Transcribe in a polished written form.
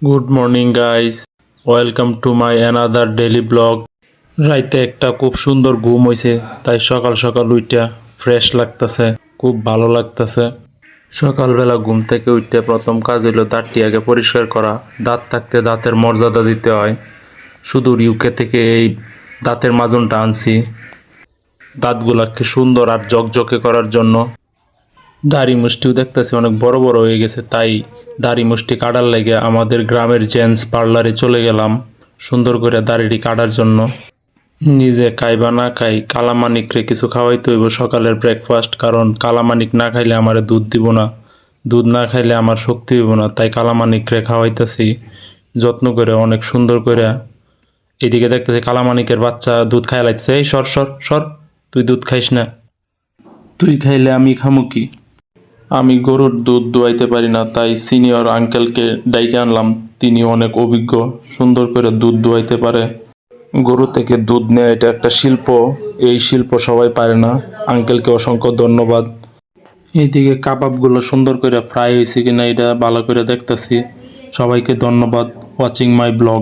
Good morning guys, welcome to my another daily blog. রাইতে একটা খুব সুন্দর ঘুম হয়েছে, তাই সকাল সকাল উইটা ফ্রেশ লাগতেছে, খুব ভালো লাগতেছে। সকালবেলা ঘুম থেকে উঠতে প্রথম কাজ হইলো দাঁতটি আগে পরিষ্কার করা। দাঁত থাকতে দাঁতের মর্যাদা দিতে হয়। সুদূর ইউকে থেকে এই দাঁতের মাজনটা আনছি, দাঁতগুলাকে সুন্দর আর জকজকে করার জন্য। দাড়ি মুষ্টিও দেখতেছি অনেক বড় বড় হয়ে গেছে, তাই দাড়ি মুষ্টি কাটার লাগে আমাদের গ্রামের জেন্টস পার্লারে চলে গেলাম সুন্দর করে দাড়িটি কাটার জন্য। নিজে খাই বা না খাই কালামানিকরে কিছু খাওয়াইতে হইব সকালের ব্রেকফাস্ট, কারণ কালামানিক না খাইলে আমারে দুধ দিব না, দুধ না খাইলে আমার শক্তি হইব না, তাই কালামানিকরে খাওয়াইতেছি যত্ন করে অনেক সুন্দর করে। এদিকে দেখতেছি কালামানিকের বাচ্চা দুধ খাইয়া লাগছে। এই সর সর সর, তুই দুধ খাইস না, তুই খাইলে আমি খামু কি? আমি গরুর দুধ দোয়াইতে পারি না, তাই সিনিয়র আঙ্কেলকে ডাইকে আনলাম। তিনি অনেক অভিজ্ঞ, সুন্দর করে দুধ দোয়াইতে পারে। গরু থেকে দুধ নেওয়া এটা একটা শিল্প, এই শিল্প সবাই পারে না। আঙ্কেলকে অসংখ্য ধন্যবাদ। এইদিকে কাবাবগুলো সুন্দর করে ফ্রাই হয়েছে কিনা এটা ভালো করে দেখতেছি। সবাইকে ধন্যবাদ ওয়াচিং মাই ব্লগ।